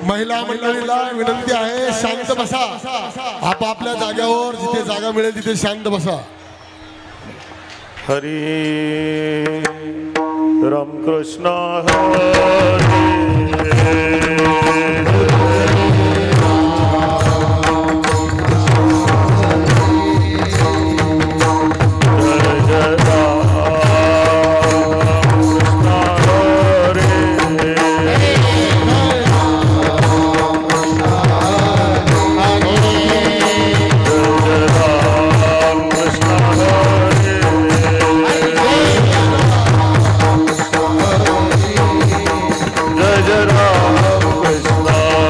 महिला मंडळीला विनंती आहे, शांत बसा. आपापल्या जाग्यावर जिथे जागा मिळेल तिथे शांत बसा. हरी रामकृष्ण हरी. Krishna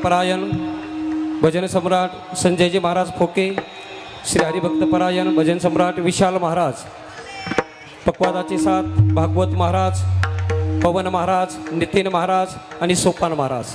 परायण भजन सम्राट संजयजी महाराज फोके, श्री हरिभक्त परायण भजन सम्राट विशाल महाराज, पक्वादाची साथ भागवत महाराज, पवन महाराज, नितीन महाराज आणि Sopan Maharaj.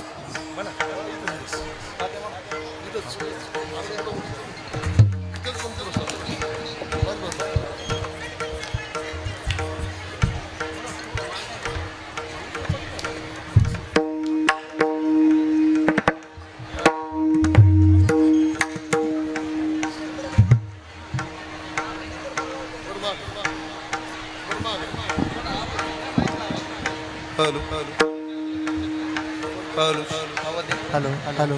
Hello hello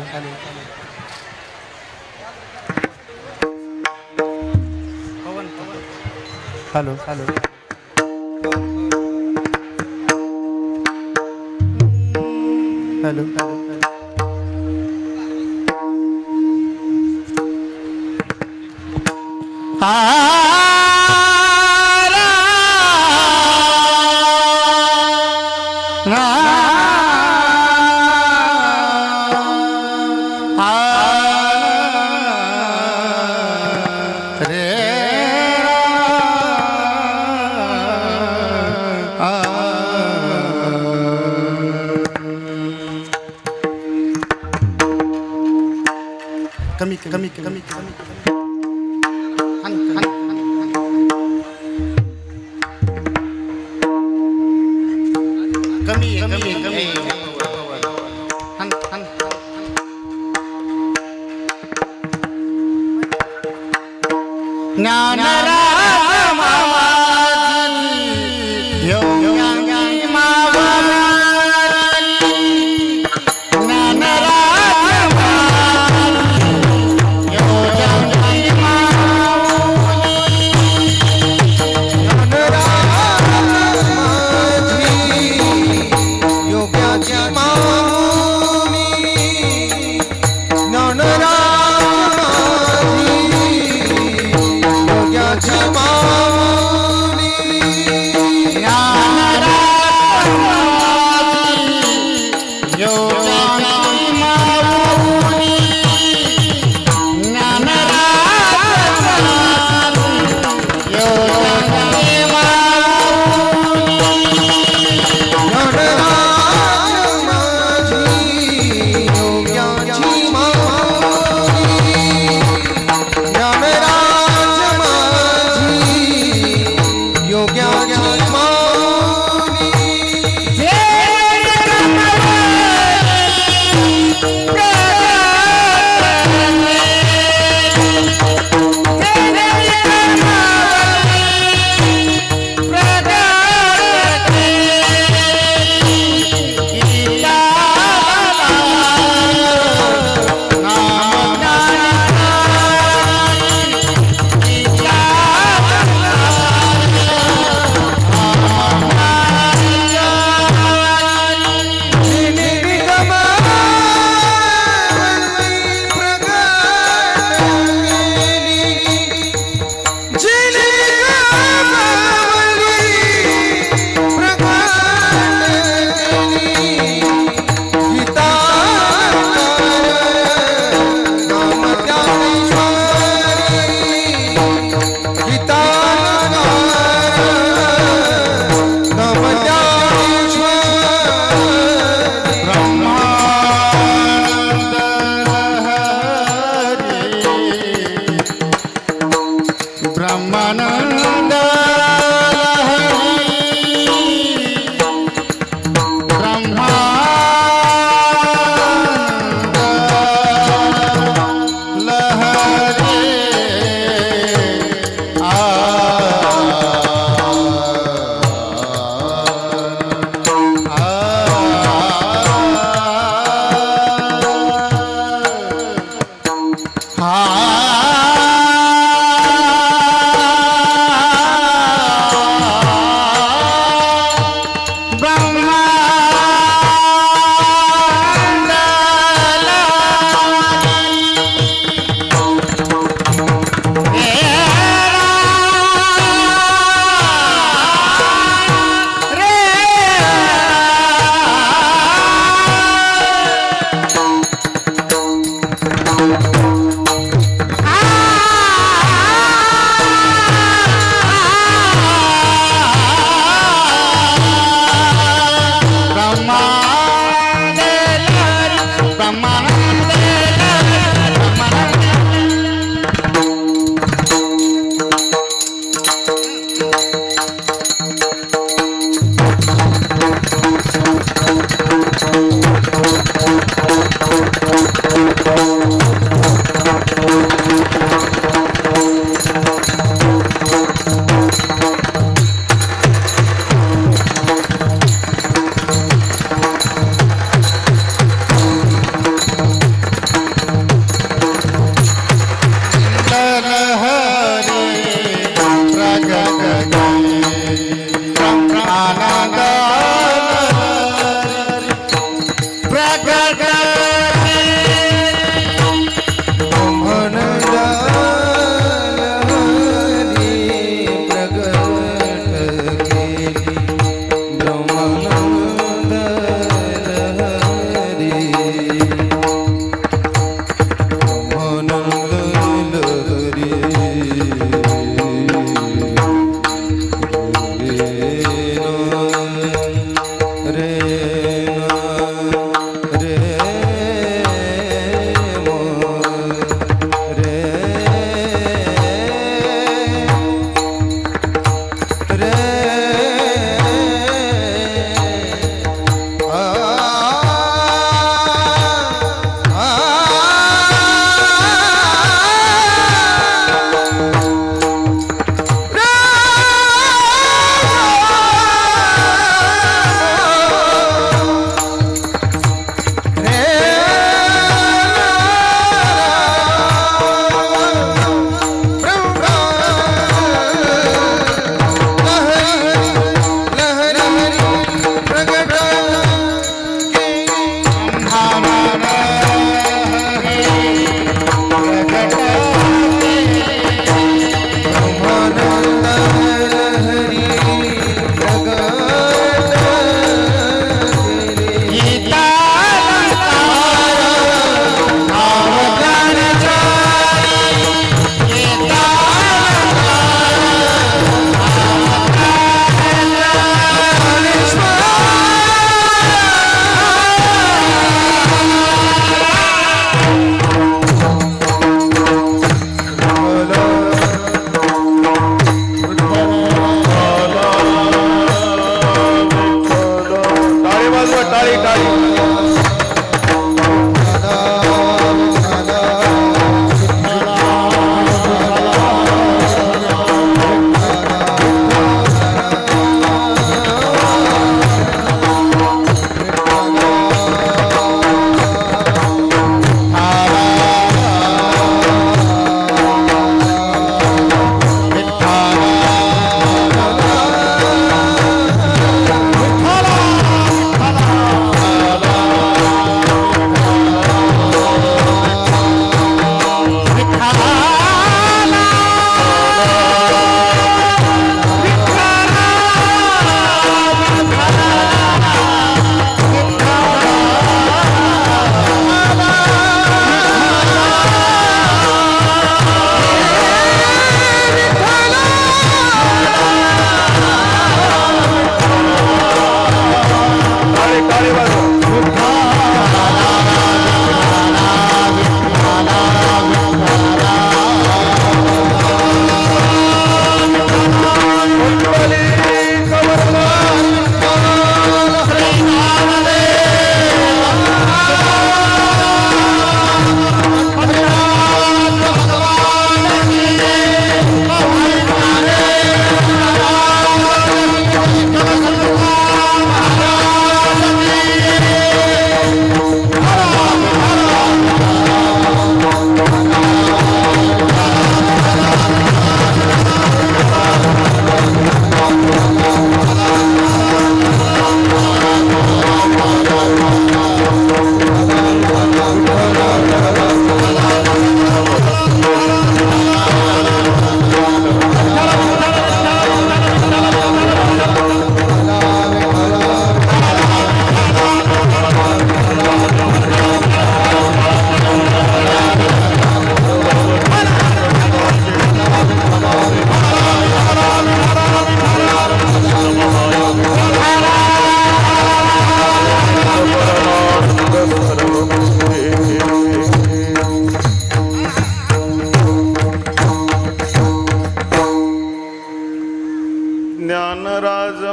hello hello hello कमी कमी कमी कमी कमी कमी कमी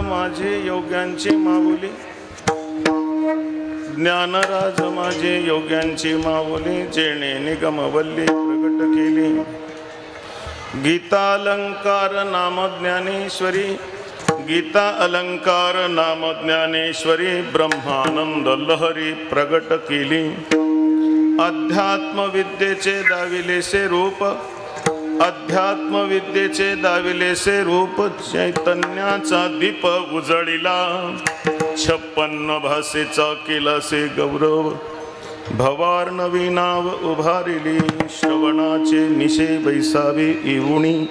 माझे योग्यांची माऊली, ज्ञानराज माझे योग्यांची माऊली, जेणे निगमवल्ली प्रगट केली. गीता अलंकार नाम ज्ञानेश्वरी, गीता अलंकार नाम ज्ञानेश्वरी, ब्रह्मानंद लहरी प्रगट केली. अध्यात्म विद्येचे दाविलेसे रूप, अध्यात्म विद्येचे दाविलेसे रूप, चैतन्याचा दीप उजळिला. 56 भाषेचा केलासे गौरव, भवार्णवी नाव उभारिली. श्रवणाचे मिसे बैसावे येऊणी,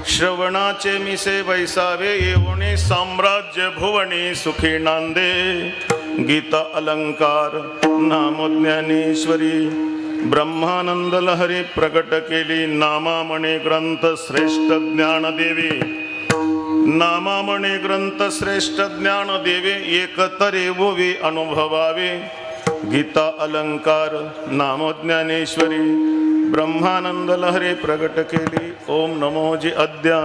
श्रवणाचे मिसे बैसावे येऊणी, साम्राज्य भुवनी सुखी नांदे. गीता अलंकार नाम ज्ञानेश्वरी, ब्रह्मानंद लहरी प्रगट केली. नामामणे ग्रंथ श्रेष्ठ ज्ञानदेवी, नामामणे ग्रंथ श्रेष्ठ ज्ञानदेवी, एकतरे ओवी अनुभवावे. गीता अलंकार नाम ज्ञानेश्वरी, ब्रह्मानंद लहरी प्रगट केली. ओम नमो जी अद्या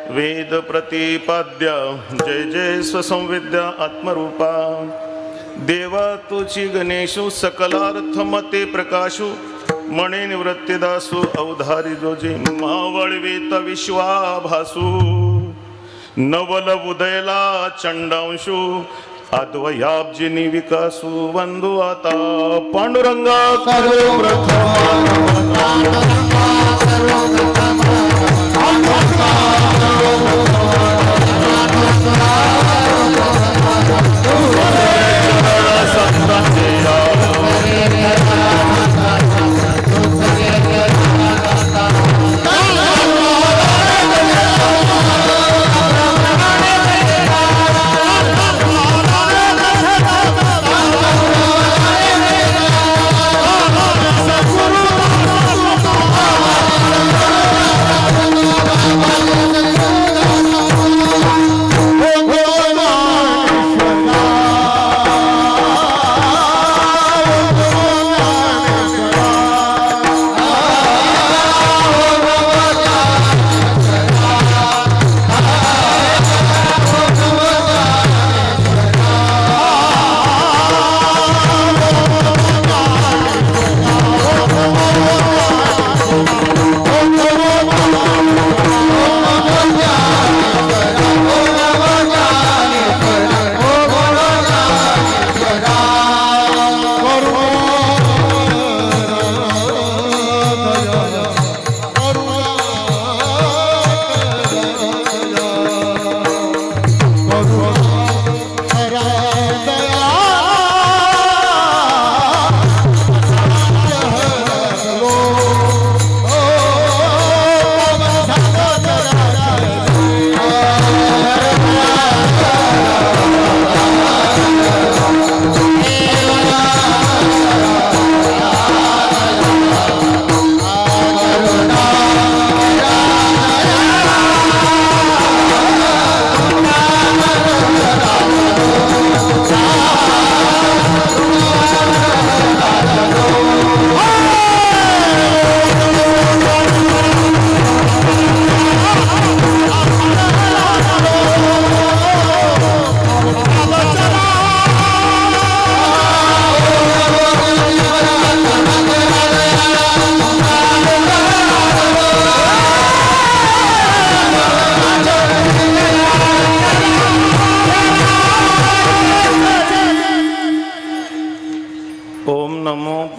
वेद प्रतिपाद्य, जय जय स्वसंविद्या आत्मरूपा. देवा तुझी गणेशु, सकलार्थ मते प्रकाशु, मणे निवृत्तिदासु, अवधारी जोजी. मावळवीत विश्वाभासु, नवल उदयला चंडांशु, अद्वयाब्जिनी विकासु. वंदू आता पांडुरंगा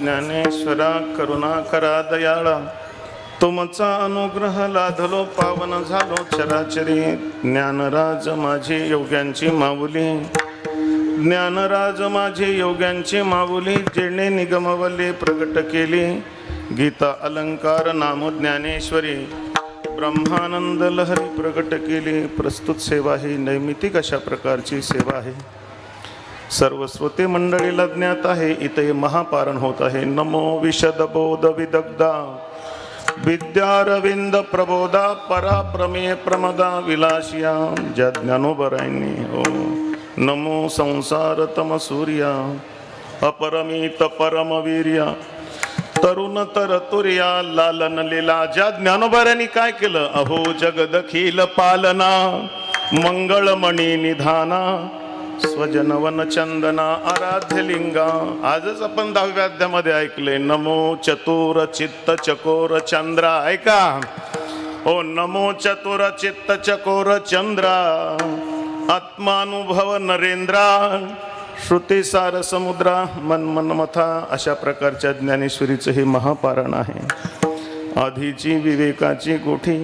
ज्ञानेश्वरा करुणाकरा दयाळा, तुमचा अनुग्रह लाधलो पावन झालो चराचरी. ज्ञानराज माझी योग्यांची माऊली, ज्ञानराज माझी योग्यांची माऊली, जेणे निगमवले प्रगट केली. गीता अलंकार नाम ज्ञानेश्वरी, ब्रह्मानंद लहरी प्रगट केली. प्रस्तुत सेवा ही नैमितिक अशा प्रकारची सेवा आहे. सर्व श्रोते मंडळीला ज्ञात आहे, इथे महापारण होत आहे. नमो विशद बोध विदग्धा विद्यारविंद प्रबोधा, पराप्रमेय प्रमदा विलासिया, ज्या ज्ञानोबरायांनी. हो नमो संसार तम सूर्या, अपरमित परमवीर्या, तरुण तरतुर्या लालन लीला. ज्या ज्ञानोबरायांनी काय केलं, अहो जगदखिल पालना, मंगळमणी निधाना स्वजनवन चंदना आराध्य लिंगा. आजच आपण 10व्या अध्यामध्ये ऐकले नमो चतुर चित्त चकोर चंद्रा. ऐका ओ नमो चतुर चित्त चकोर चंद्रा आत्मानुभव नरेंद्रा श्रुतिसार समुद्रा मनमथा. अशा प्रकारच्या ज्ञानेश्वरीचं हे महापारण आहे. आधीची विवेकाची गोठी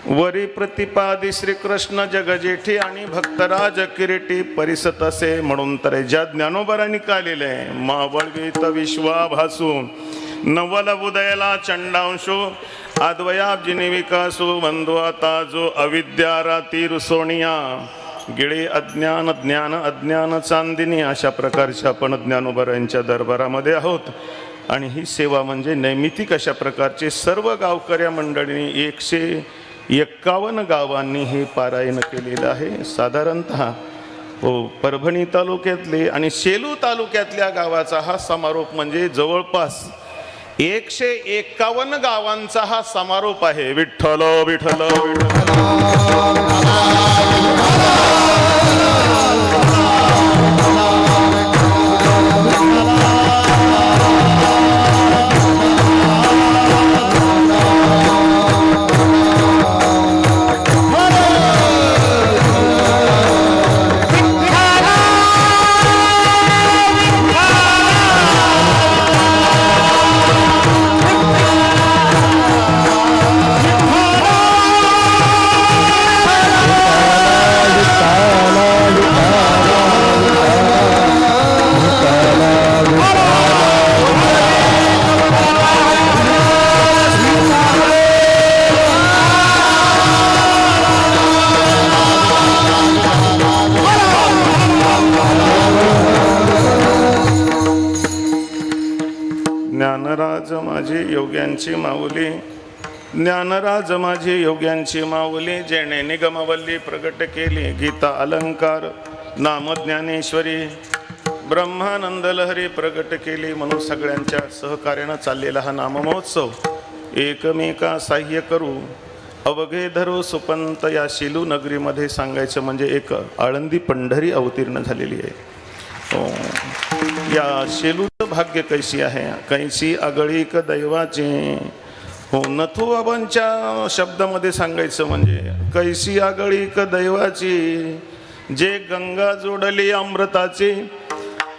वरी प्रतिपादी श्रीकृष्ण जगजेठी आणि भक्तराज किरीटी परिसत असे. म्हणून तर ज्या ज्ञानोबरांनी कालेले आहे मावळवीत विश्वाभासू नवल उदयला चंडांशो अद्वयाब्जिनी विकासो वंदो आता जो अविद्या राती रुसोनिया गिळे अज्ञान ज्ञान अज्ञान चांदिनी. अशा प्रकारच्या आपण ज्ञानोबरांच्या दरबारामध्ये आहोत. आणि ही सेवा म्हणजे नैमितिक अशा प्रकारचे सर्व गावकऱ्या मंडळींनी 151 गावांनी हे पारायण केलेलं आहे. साधारणतः परभणी तालुक्यातले आणि सेलू तालुक्यातल्या गावाचा हा समारोप म्हणजे जवळपास 151 गावांचा हा समारोप आहे. विठ्ठल विठ्ठल विठ्ठल. ज्ञानराज माझी योग्यांची माऊली ज्ञानराज माझी योग्यांची माऊली जेणे निगमवल्ली प्रगट केली. गीता अलंकार नाम ज्ञानेश्वरी ब्रह्मानंद लहरी प्रगट केली. म्हणून सगळ्यांच्या सहकार्यानं चाललेला हा नाममहोत्सव एकमेका साह्य करू अवघे धरू सुपंत. या शेलू नगरीमध्ये सांगायचं म्हणजे एक आळंदी पंढरी अवतीर्ण झालेली आहे. या शेलूचं भाग्य कैसी आहे कैसी आगळीक दैवाचे. हो नथू बाबांच्या शब्दामध्ये सांगायचं म्हणजे कैसी आगळीक दैवाची जे गंगा जोडली अमृताची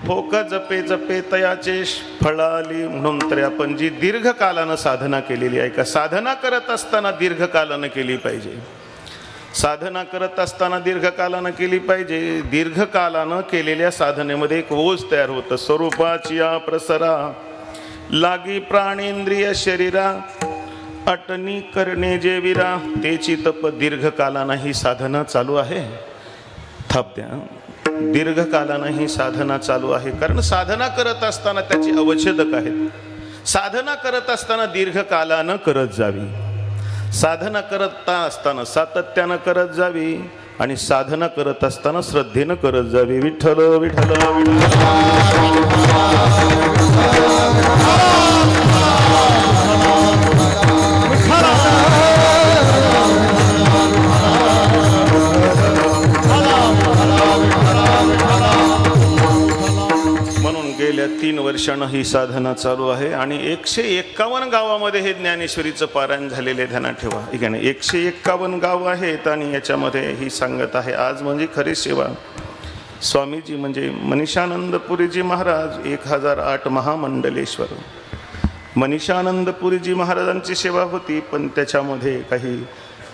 फोक जपे जपे तयाचे फळाली. म्हणून तर आपण जी दीर्घकालानं साधना केलेली आहे का साधना करत असताना दीर्घकालानं केली पाहिजे. साधना करत असताना दीर्घकालानं केली पाहिजे. दीर्घकालानं केलेल्या साधनेमध्ये एक ओझ तयार होतं. स्वरूपाची या प्रसरा लागी प्राणेंद्रिय शरीरा अटनी करणे जे विरा. तेची तप दीर्घकालानं ही साधना चालू आहे. थाप द्या. दीर्घकालानं ही साधना चालू आहे कारण साधना करत असताना त्याची अवच्छेदक आहेत. साधना करत असताना दीर्घकालानं करत जावी. साधना करत असताना सातत्यानं करत जावी आणि साधना करत असताना श्रद्धेनं करत जावी. विठ्ठल विठ्ठल म्हणून गेल्या 3 वर्षानं ही साधना चालू आहे आणि 151 गावामध्ये हे ज्ञानेश्वरीचं पारायण झालेले ध्यानात ठेवा. ठीक आहे ना. 151 गाव आहेत आणि याच्यामध्ये ही सांगत आहे. आज म्हणजे खरी सेवा स्वामीजी म्हणजे मनीषानंदपुरीजी महाराज 1008 महामंडलेश्वर. मनीषानंदपुरीजी महाराजांची सेवा होती पण त्याच्यामध्ये काही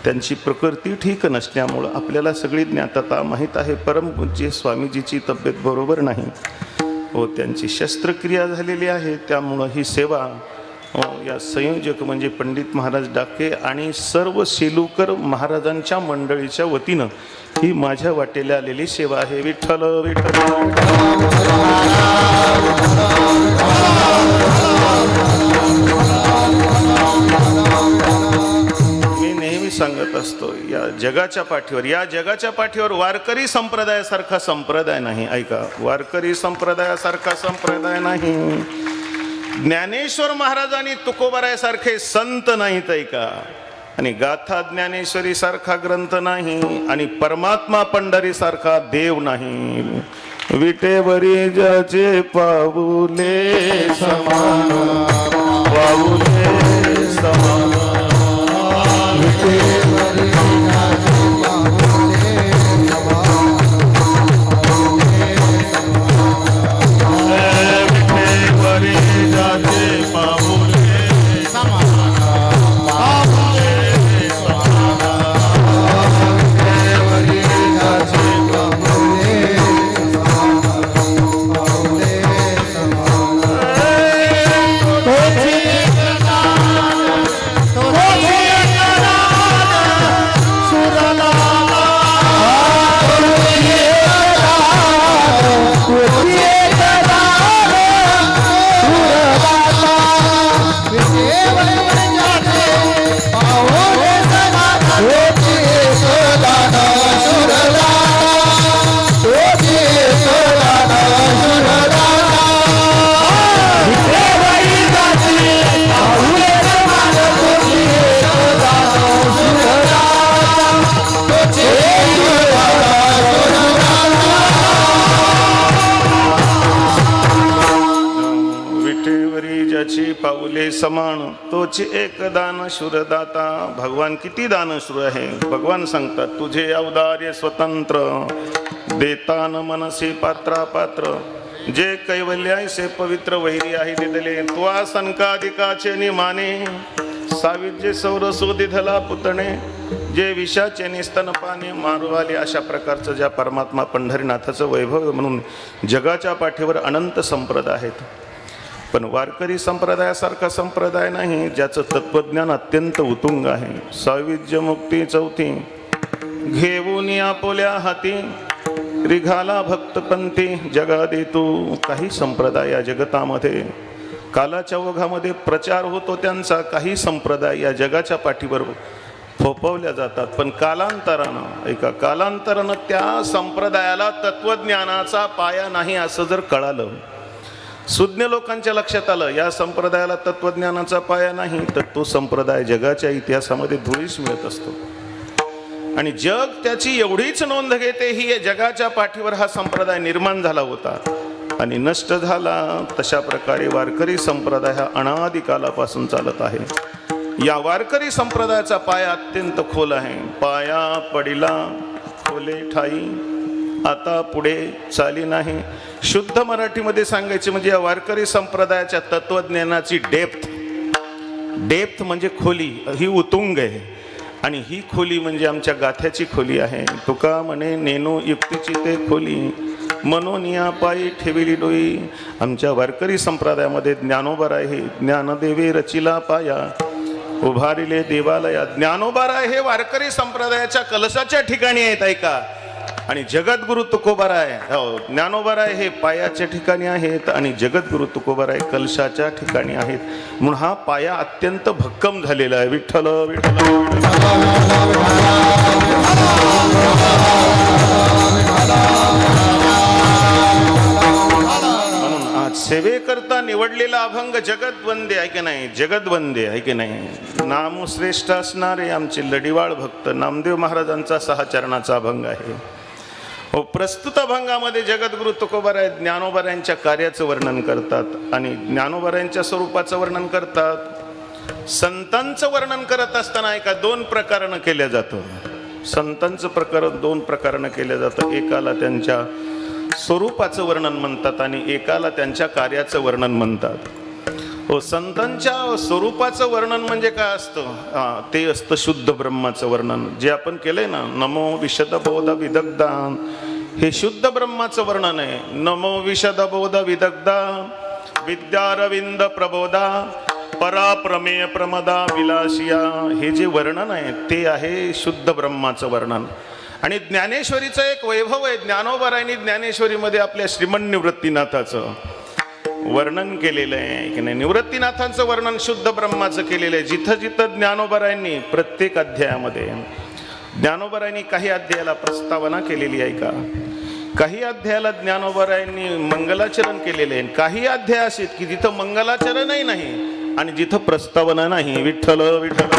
त्यांची प्रकृती ठीक नसल्यामुळं आपल्याला सगळी ज्ञातता माहीत आहे. परमपूज्य स्वामीजीची तब्येत बरोबर नाही हो. त्यांची शस्त्रक्रिया झालेली आहे. त्यामुळं ही सेवा या संयोजक म्हणजे पंडित महाराज डाके आणि सर्व सेलूकर महाराजांच्या मंडळीच्या वतीनं ही माझ्या वाटेला आलेली सेवा आहे. विठ्ठल विठ्ठल. मी नेहमी सांगत असतो या जगाच्या पाठीवर वारकरी संप्रदायासारखा संप्रदाय नाही. ऐका वारकरी संप्रदायासारखा संप्रदाय नाही. ज्ञानेश्वर महाराजांनी तुकोबारायासारखे संत नाहीत. ऐका आणि गाथा ज्ञानेश्वरी सारखा ग्रंथ नाही आणि परमात्मा पंढरी सारखा देव नाही. विटेवरी ज्याचे पाऊले समान पाऊले समान विटेवरी ज्याचे पाऊले पाऊले समान तोची एक दान शूरदाता. भगवान किती दानशूर आहे. भगवान सांगतात तुझे औदार्य स्वतंत्र देतान मनसे पात्रा पात्र जे कैवल्यासे पवित्र वैरी आहे दिले त्वा सनकाधिकाचे निमाने सावित्रे सौरसोदी धला पुतणे जे विषाचे निस्तनपाने मारू आले. अशा प्रकारचं ज्या परमात्मा पंढरीनाथाचं वैभव म्हणून जगाच्या पाठीवर अनंत संप्रदाय आहेत. पण वारकरी संप्रदायासारखा संप्रदाय नाही ज्याचं तत्वज्ञान अत्यंत उत्तुंग आहे. साविज्य मुक्ती चौथी घेऊन आपोल्या हाती रिघाला भक्तपंथी जगा देतो. काही संप्रदाय या जगतामध्ये कालाच्या ओघामध्ये प्रचार होतो त्यांचा. काही संप्रदाय या जगाच्या पाठीवर फोपवल्या जातात. पण कालांतरानं त्या संप्रदायाला तत्वज्ञानाचा पाया नाही असं जर कळालं, सुज्ञ लोकांच्या लक्षात आलं या संप्रदायाला तत्वज्ञानाचा पाया नाही, तर तो संप्रदाय जगाच्या इतिहासामध्ये धुळीस मिळत असतो. आणि जग त्याची एवढीच नोंद घेते ही जगाच्या पाठीवर हा संप्रदाय निर्माण झाला होता आणि नष्ट झाला. तशा प्रकारे वारकरी संप्रदाय हा अनादिकालापासून चालत आहे. या वारकरी संप्रदायाचा पाया अत्यंत खोल आहे. पाया पडिला खोले ठाई आता पुढे चाली नाही. शुद्ध मराठीमध्ये सांगायचे म्हणजे या वारकरी संप्रदायाच्या तत्वज्ञानाची डेप्थ म्हणजे खोली ही उत्तुंग आहे. आणि ही खोली म्हणजे आमच्या गाथ्याची खोली आहे. तुका म्हणे नेनो युक्तीची ते खोली मनोनिया पायी ठेविली डोई. आमच्या वारकरी संप्रदायामध्ये ज्ञानोबाराय हे ज्ञानदेवे रचिला पाया उभारिले देवालया. ज्ञानोबाराय हे वारकरी संप्रदायाच्या कलशाच्या ठिकाणी आहेत ऐका. आणि जगद्गुरु तुकोबाराय ज्ञानोबाराय हे पायाच्या ठिकाणी आहेत आणि जगद्गुरु तुकोबाराय कलशाच्या ठिकाणी आहेत. म्हणून हा पाया अत्यंत भक्कम झालेला आहे. विठ्ठल विठ्ठल म्हणून आज सेवेकरता निवडलेला अभंग जगदवंदे आहे की नाही, जगदवंदे आहे की नाही. नामश्रेष्ठ असणारे आमचे लढिवाळ भक्त नामदेव महाराजांचा 6 चरणाचा अभंग आहे. हो, प्रस्तुत अभंगामध्ये जगद्गुरु तुकोबाराय ज्ञानोबारायांच्या कार्याचं वर्णन करतात आणि ज्ञानोबारायांच्या स्वरूपाचं वर्णन करतात. संतांचं वर्णन करत असताना एका 2 प्रकारानं केलं जातं. संतांचं प्रकरण 2 प्रकारानं केलं जातं. एकाला त्यांच्या स्वरूपाचं वर्णन म्हणतात आणि एकाला त्यांच्या कार्याचं वर्णन म्हणतात. हो, संतांच्या स्वरूपाचं वर्णन म्हणजे काय असतं, ते असतं शुद्ध ब्रह्माचं वर्णन जे आपण केलंय ना. नमो विशद बोध विदग्धा हे शुद्ध ब्रह्माचं वर्णन आहे. नमो विशद बोध विदग्धा विद्यारविंद प्रबोधा पराप्रमेय प्रमदा विलासिया हे जे वर्णन आहे ते आहे शुद्ध ब्रह्माचं वर्णन. आणि ज्ञानेश्वरीचं एक वैभव आहे. ज्ञानोबारायांनी ज्ञानेश्वरीमध्ये आपल्या श्रीमन निवृत्तीनाथाचं वर्णन केलेलं आहे की नाही. निवृत्तीनाथांचं वर्णन शुद्ध ब्रह्माचं केलेलं आहे. जिथं जिथं ज्ञानोबारायांनी प्रत्येक अध्यायामध्ये ज्ञानोबारायांनी काही अध्यायाला प्रस्तावना केलेली आहे का, काही अध्यायाला ज्ञानोबारायांनी मंगलाचरण केलेले आहे. काही अध्याय असे की जिथं मंगलाचरणही नाही आणि जिथं प्रस्तावना नाही विठ्ठल विठ्ठल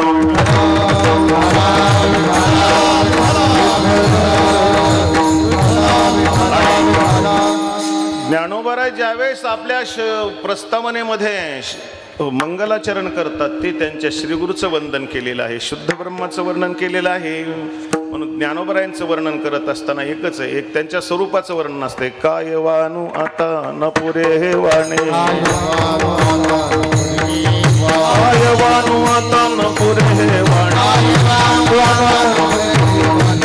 ज्ञानोबा ज्यावेळेस आपल्या प्रस्तावनेमध्ये मंगलाचरण करतात ते त्यांच्या श्रीगुरूचं वंदन केलेलं आहे, शुद्ध ब्रह्माचं वर्णन केलेलं आहे. म्हणून ज्ञानोबरायांचं वर्णन करत असताना एकच आहे, एक त्यांच्या स्वरूपाचं वर्णन असते. काय वानू आता न पुरे हे वाणे, काय वानू आता न पुरे हे वाणे,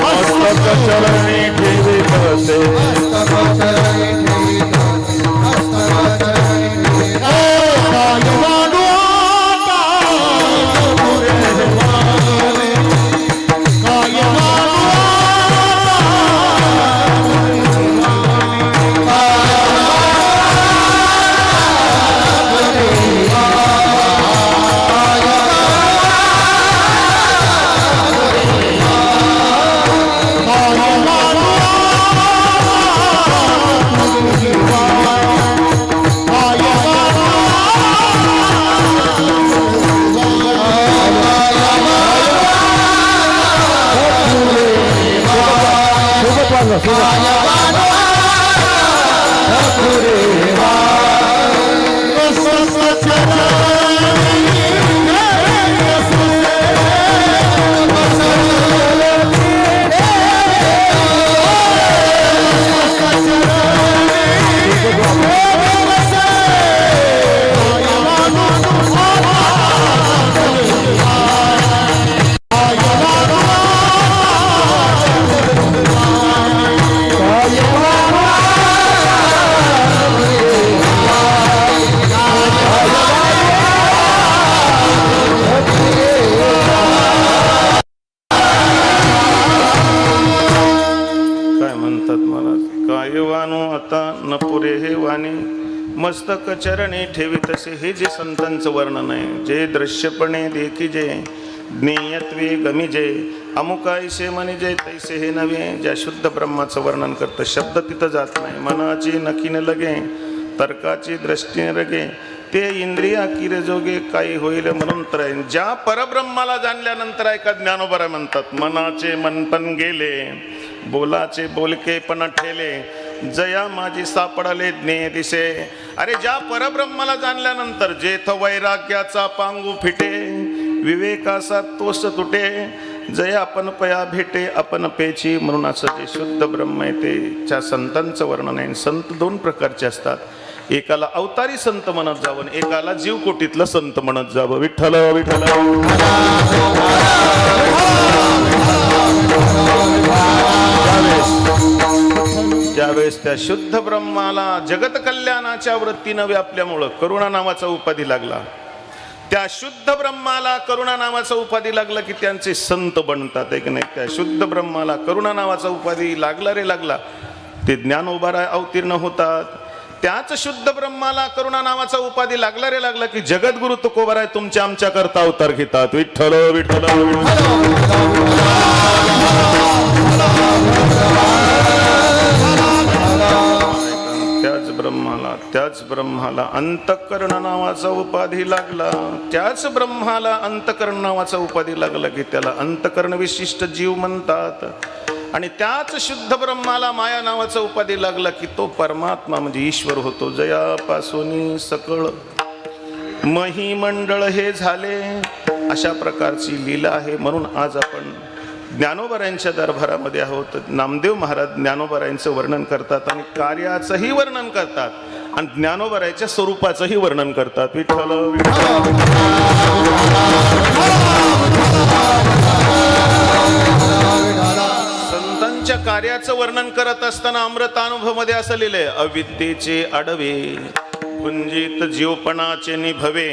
मस्तक चरणी ठेवीत असे. मस्तक चरणी ठेवीत असे. हे जे संतांचं वर्णन आहे, जे दृश्यपणे देखी जे ज्ञेयत्वे गमिजे अमुकायसे म्हणजे तैसे हे नव्हे, ज्या शुद्ध ब्रह्माचं वर्णन करतं. शब्द तिथं जात नाही. मनाची नखीन लगे तर्काची दृष्टीने रगे ते इंद्रिया किर जोगे काही होईल म्हणून तर. ज्या परब्रह्माला जाणल्यानंतर ऐका ज्ञानोबा म्हणतात, मनाचे मनपण गेले बोलाचे बोलके पण ठेले जया माझी सापडले ज्ञेय दिसे. अरे ज्या परब्रह्माला जाणल्यानंतर जेथ वैराग्याचा पांगू फिटे विवेकाचा तोष तुटे जया आपण पया भेटे आपण पेची. म्हणून असं जे शुद्ध ब्रह्म आहे ते त्या संतांचं वर्णन आहे. संत दोन प्रकारचे असतात, एकाला अवतारी संत म्हणत जावं, एकाला जीवकोटीतलं संत म्हणत जावं. विठ्ठल विठ्ठल ज्यावेळेस त्या शुद्ध ब्रह्माला जगत कल्याणाच्या वृत्तीनं व्यापल्यामुळं करुणा नावाचा उपाधी लागला. त्या शुद्ध ब्रह्माला करुणा नावाचा उपाधी लागला की त्यांचे संत बनतात, आहे की नाही. त्या शुद्ध ब्रह्माला करुणा नावाचा उपाधी लागला रे लागला, ते ज्ञानोबा अवतीर्ण होतात. त्याच शुद्ध ब्रह्माला करुणा नावाचा उपाधी लागला रे लागला की जगद्गुरु तुकोबाराय तुमच्या आमच्या करता अवतार घेतात. विठ्ठल विठ्ठल त्याच ब्रह्माला अंतःकरण नावाचा उपाधी लागला. त्याच ब्रह्माला अंतःकरण नावाचा उपाधी लागला की त्याला अंतःकरण विशिष्ट जीव म्हणतात. आणि त्याच शुद्ध ब्रह्माला माया नावाचा उपाधी लागला की तो परमात्मा म्हणजे ईश्वर होतो. जयापासून सकळ महिमंडळ हे झाले. अशा प्रकारची लीला आहे. म्हणून आज आपण ज्ञानोबारायांच्या दरबारामध्ये आहोत. नामदेव महाराज ज्ञानोबारायांचं वर्णन करतात आणि कार्याचंही वर्णन करतात आणि ज्ञानोबारायांच्या स्वरूपाचंही वर्णन करतात. विठ्ठल संतांच्या कार्याचं वर्णन करत असताना अमृतानुभव मध्ये असं लिहिलंय, अविद्येचे आडवे कुंजित जीवपणाचे निभवे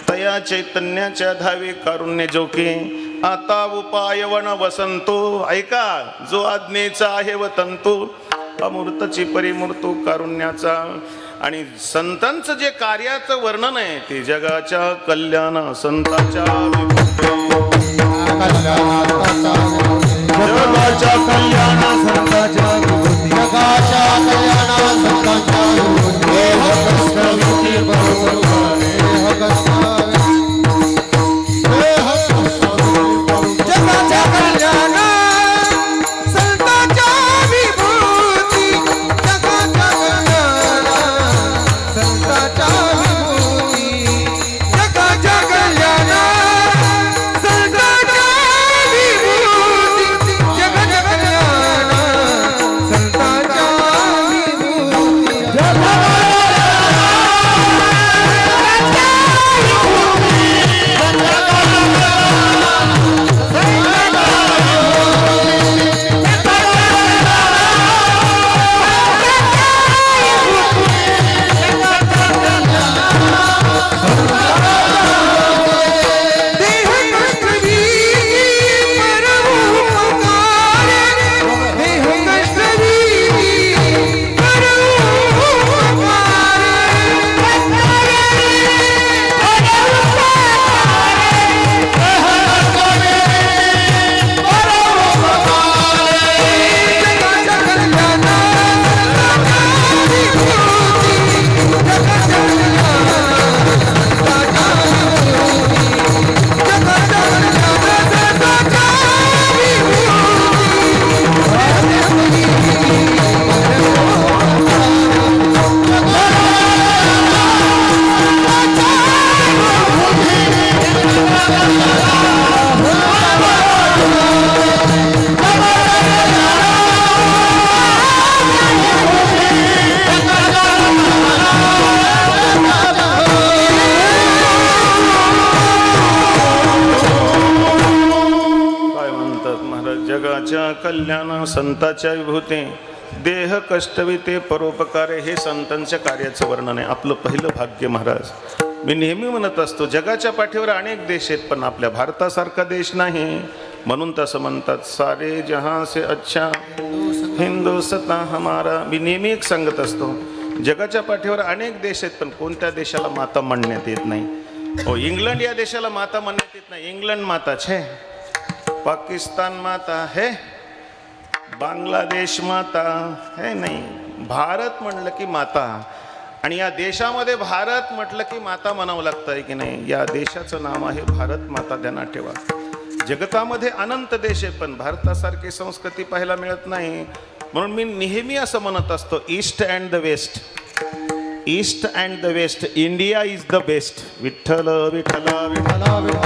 तया चैतन्याच्या धावे कारुण्य जोके आता उपायवन वसंतो. ऐका, जो आज्ञेचा आहे व तंतू अमूर्तची परिमूर्तो कारुण्याचा. आणि संतांचं जे कार्याचं वर्णन आहे ते जगाच्या कल्याण संतांच्या जगाच्या कल्याण संतांच्या जगाच्या कल्याण संतांच्या जगाच्या कल्याण संताच्या विभूती देह कष्टविते परोपकारे हे संतांच्या कार्याचं वर्णन आहे. आपलं पहिलं भाग्य महाराज. मी नेहमी म्हणत असतो जगाच्या पाठीवर अनेक देश आहेत पण आपल्या भारतासारखा देश नाही. म्हणून तसं म्हणतात सारे जहां से अच्छा हिंदुस्तान हमारा. मी नेहमी एक सांगत असतो जगाच्या पाठीवर अनेक देश आहेत पण कोणत्या देशाला माता म्हणण्यात येत नाही. हो, इंग्लंड या देशाला माता म्हणण्यात येत नाही. इंग्लंड माता छे, पाकिस्तान माता है, बांगलादेश माता है नाही. भारत म्हणलं की माता. आणि या देशामध्ये भारत म्हटलं की माता म्हणावं लागतं आहे की नाही. या देशाचं नाव आहे भारत माता, ध्यानात ठेवा. जगतामध्ये अनंत देश आहे पण भारतासारखी संस्कृती पाहायला मिळत नाही. म्हणून मी नेहमी असं म्हणत असतो east and the west, east and the west, India is the best. Vitthal Vitthal Vitthal.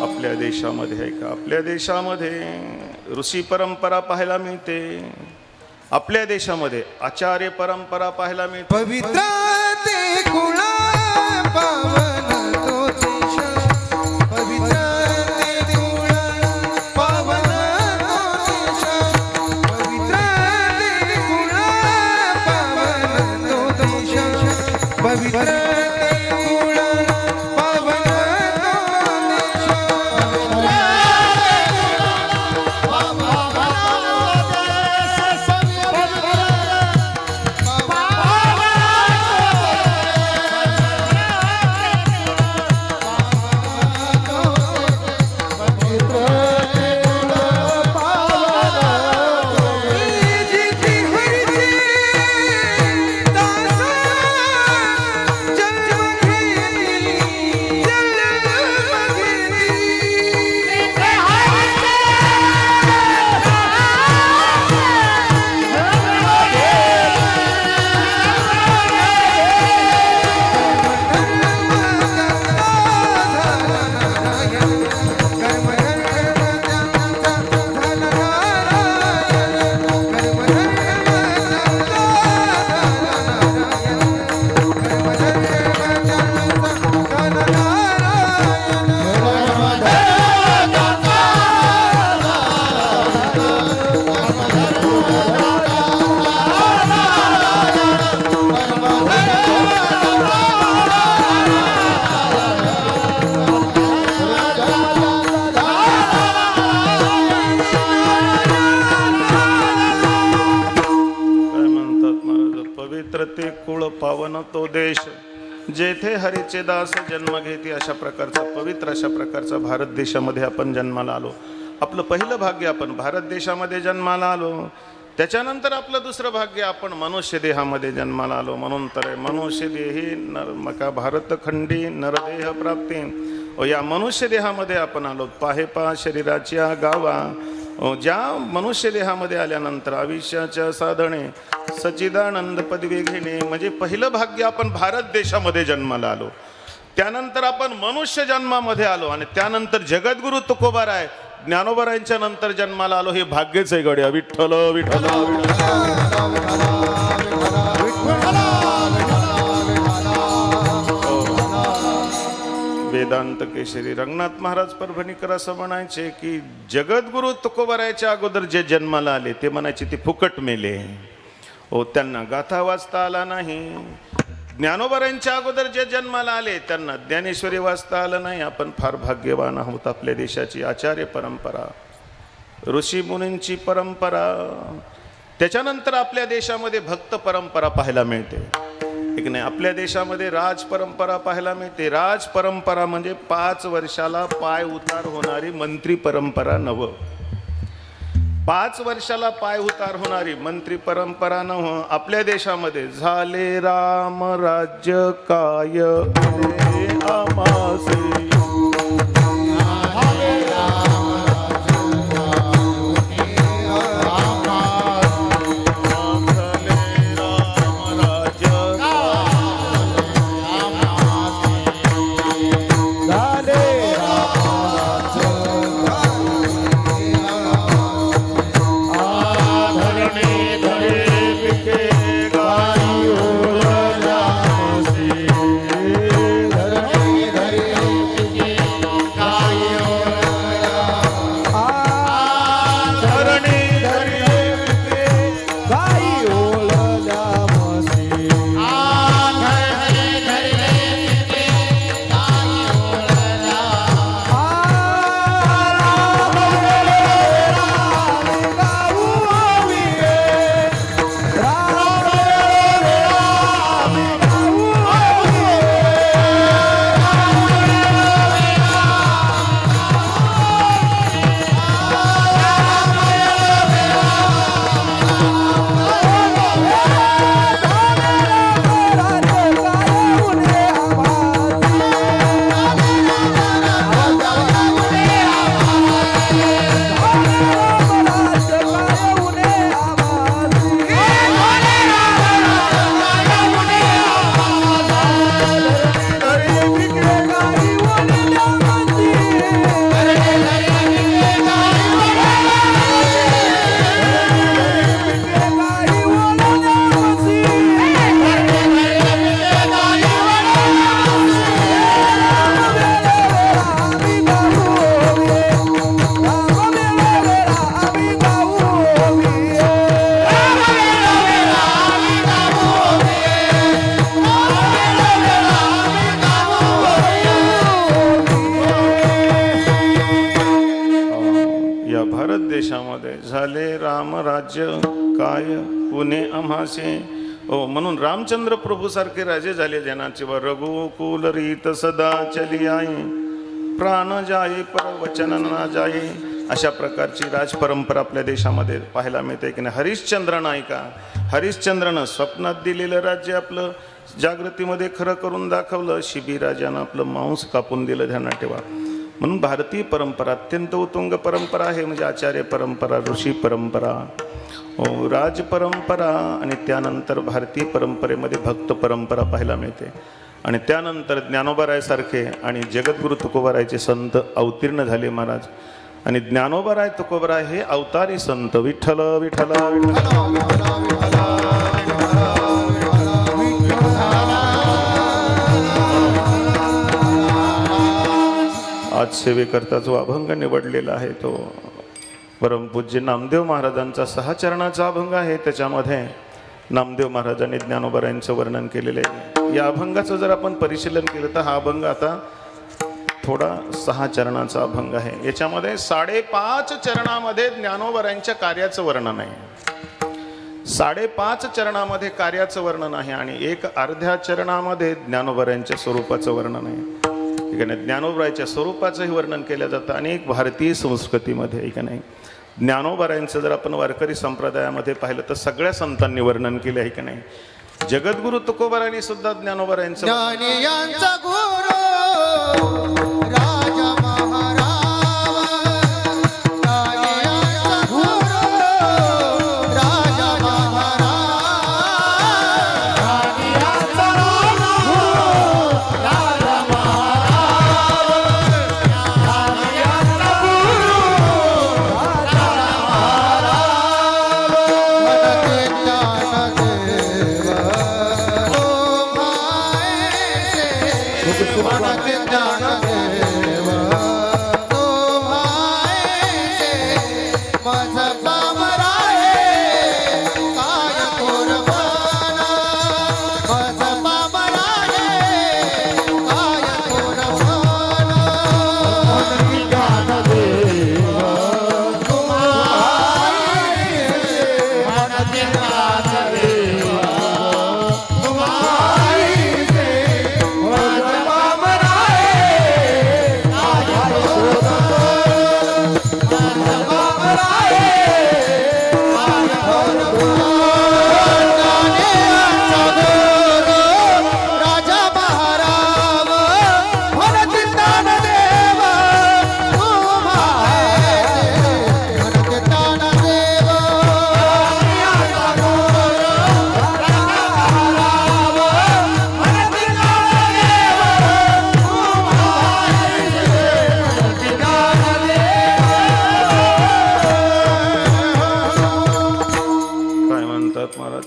आपल्या देशामध्ये आहे का, आपल्या देशामध्ये ऋषी परंपरा पाहायला मिळते. आपल्या देशामध्ये आचार्य परंपरा पाहायला मिळते. पवित्र ते कुळ पावन तो देश, पवित्र ते कुळ पावन तो देश, पवित्र ते कुळ पावन तो देश, पवित्र ते कुळ पावन तो देश. ते कुळ पावन तो देश जेथे हरीचे दास जन्म घेते. अशा प्रकारचा पवित्र अशा प्रकारचा भारत देशामध्ये आपण जन्माला आलो. आपलं पहिलं भाग्य आपण भारत देशामध्ये जन्माला आलो. त्याच्यानंतर आपलं दुसरं भाग्य आपण मनुष्य देहामध्ये जन्माला आलो. म्हणून तर मनुष्य देही नरमका भारतखंडी नरदेह प्राप्ती. या मनुष्य देहामध्ये आपण आलो. पाहे पा शरीराच्या गावा. ज्या मनुष्य देहामध्ये आल्यानंतर आयुष्याच्या साधने सच्चिदानंद पदवी घेणे म्हणजे पहिलं भाग्य आपण भारत देशामध्ये जन्माला आलो. त्यानंतर आपण मनुष्य जन्मामध्ये आलो आणि त्यानंतर जगद्गुरु तुकोबाराय ज्ञानोबारायांच्या नंतर जन्माला आलो. हे भाग्यच आहे गड्या. विठ्ठल विठ्ठल वेदांत केशरी रंगनाथ महाराज परभणीकर असं म्हणायचे की जगद्गुरु तुकोबारायच्या अगोदर जे जन्माला आले ते म्हणायचे ते फुकट मेले. हो, त्यांना गाथा वाचता आला नाही. ज्ञानोबारायांच्या अगोदर जे जन्माला आले त्यांना ज्ञानेश्वरी वाचता आलं नाही. आपण फार भाग्यवान आहोत. आपल्या देशाची आचार्य परंपरा, ऋषी मुनींची परंपरा, त्याच्यानंतर आपल्या देशामध्ये भक्त परंपरा पाहायला मिळते. एक नाही, आपल्या देशामध्ये राज परंपरा पाहायला मिळते. राज परंपरा म्हणजे 5 वर्षाला पाय उतार होणारी मंत्री परंपरा नव. 5 वर्षाला पाय उतार होणारी मंत्री परंपरा नव. आपल्या देशामध्ये झाले राम राज्य काय आमासे. राज्य काय पुणे आम्हासे. हो, म्हणून रामचंद्र प्रभू सारखे राजे झाले जनाचे व रघुकुल रीत सदा चली आहे, प्राण जाये पर वचन ना जाये. अशा प्रकारची राज परंपरा आपल्या देशामध्ये पाहायला मिळते की नाही. हरिश्चंद्र नाही का, हरिश्चंद्रनं स्वप्नात दिलेलं राज्य आपलं जागृतीमध्ये खरं करून दाखवलं. शिबीराजानं आपलं मांस कापून दिलं, ध्यानात ठेवा. म्हणून भारतीय परंपरा अत्यंत उत्तुंग परंपरा आहे. म्हणजे आचार्य परंपरा, ऋषी परंपरा, राज परंपरा आणि त्यानंतर भारतीय परंपरेमध्ये भक्त परंपरा पाहायला मिळते. आणि त्यानंतर ज्ञानोबारायसारखे आणि जगद्गुरु तुकोबारायचे संत अवतीर्ण झाले महाराज. आणि ज्ञानोबाराय तुकोबाराय हे अवतारी संत. विठ्ठल विठ्ठल विठ्ठल. आज सेवेकरता जो अभंग निवडलेला आहे तो परमपूज्य नामदेव महाराजांचा 6 चरणाचा अभंग आहे. त्याच्यामध्ये नामदेव महाराजांनी ज्ञानोबारायांचं वर्णन केलेलं आहे. या अभंगाचं जर आपण परिशीलन केलं तर हा अभंग आता थोडा 6 चरणाचा अभंग आहे. याच्यामध्ये 5.5 चरणामध्ये ज्ञानोबारायांच्या कार्याचं वर्णन आहे. 5.5 चरणामध्ये कार्याचं वर्णन आहे आणि 1 अर्ध्या चरणामध्ये ज्ञानोबारायांच्या स्वरूपाचं वर्णन आहे. ठीक आहे ना. ज्ञानोबारायांच्या स्वरूपाचंही वर्णन केलं जातं. अनेक भारतीय संस्कृतीमध्ये ठीक आहे नाही. ज्ञानोबारायांचं जर आपण वारकरी संप्रदायामध्ये पाहिलं तर सगळ्या संतांनी वर्णन केलं आहे की नाही. जगद्गुरु तुकोबारायांनी सुद्धा ज्ञानोबारायांचं ज्ञानियांचा गुरु राजा महाराज, ज्ञानियांचा गुरु राजा महाराज, ज्ञानियांचा गुरु राजा महाराज, ज्ञानियांचा गुरु राजा महाराज. मनते ज्ञान देव मनते ज्ञान देव माझ बाबराये काय कोरबाना, माझ बाबराये काय कोरबाना. मनते ज्ञान देव मनते ज्ञान देव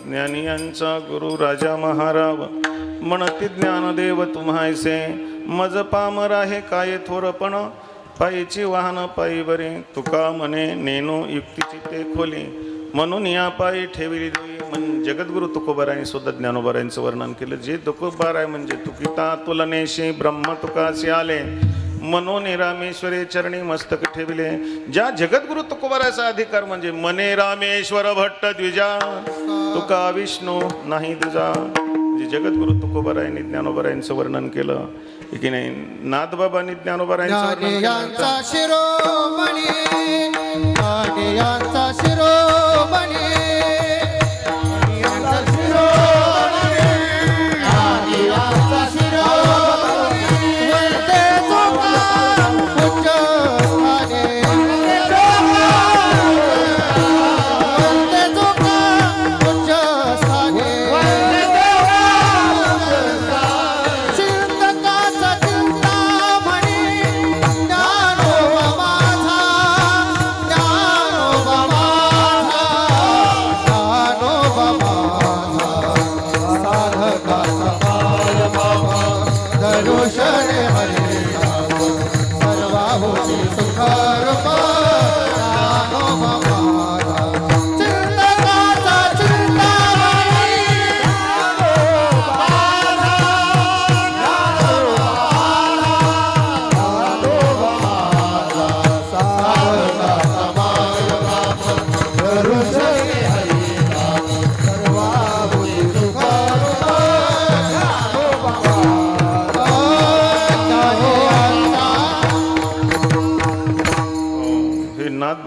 ज्ञानियांचा गुरु राजा महाराव म्हणती ज्ञानदेव तुम्हायसे. मज पामर आहे काय थोरपण पायीची वाहन पायी बरे. तुका म्हणे नेनो युक्तीची ते खोली म्हणून या पायी ठेवली देई. जगद्गुरु तुकोबारायांनी सुद्धा ज्ञानोबारायांचं वर्णन केलं. जे तुकोबाराय म्हणजे तुकिता तुलनेशी ब्रह्म तुकासी आले मनोने रामेश्वरे चरणी मस्तक ठेविले. ज्या जगद्गुरु तुकोबारायचा अधिकार म्हणजे मने रामेश्वर भट्ट द्विजा तुका विष्णू नाही तुझा. जे जगद्गुरु तुकोबारायांनी ज्ञानोबारायांचं वर्णन केलं की नाही. नाथबाबांनी ज्ञानोबारायांचं वर्णन केलं. शिरोमणी ज्ञानियांचा शिरोमणी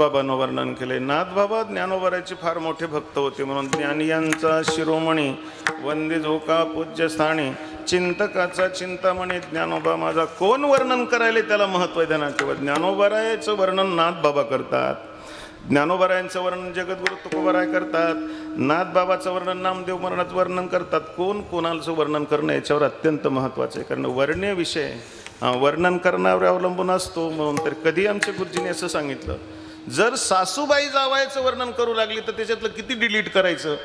नाथबाबांना वर्णन केले. नाथबाबा ज्ञानोबाराचे फार मोठे भक्त होते म्हणून ज्ञानियांचा शिरोमणी वंदे झोका पूज्यस्थानी चिंतकाचा चिंतामणी ज्ञानोबा माझा. कोण वर्णन करायला त्याला महत्त्व देणार किंवा ज्ञानोबारायाचं वर्णन नाथबाबा करतात, ज्ञानोबारायांचं वर्णन जगद्गुरु तुकोबाराय करतात, नाथबाबाचं वर्णन नामदेव महाराज वर्णन करतात. कोण कोणाचं वर्णन करणं याच्यावर अत्यंत महत्त्वाचं आहे, कारण वर्णीय विषय वर्णन करण्यावर अवलंबून असतो. म्हणून तर कधी आमच्या गुरुजींनी असं सांगितलं, जर सासूबाई जावयाचं वर्णन करू लागली तर त्याच्यातलं किती डिलीट करायचं.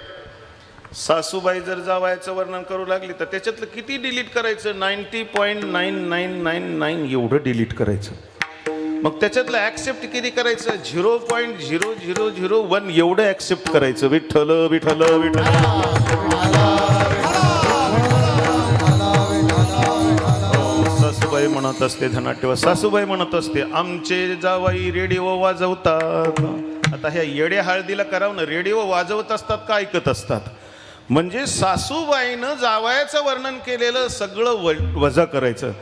सासूबाई जर जावयाचं वर्णन करू लागली तर त्याच्यातलं किती डिलीट करायचं. 90.9999 एवढं डिलीट करायचं. मग त्याच्यातलं ॲक्सेप्ट किती करायचं. 0.0001 एवढं ॲक्सेप्ट करायचं. विठ्ठल विठ्ठल विठ्ठल. सासूबाई म्हणत असते, ध्यानात ठेवा, सासूबाई म्हणत असते आमचे जावाई रेडिओ वाजवतात. आता ह्या येड्या हळदीला करावं ना, रेडिओ वाजवत असतात का ऐकत असतात. म्हणजे सासूबाईनं जावयाचं वर्णन केलेलं सगळं वजा करायचं.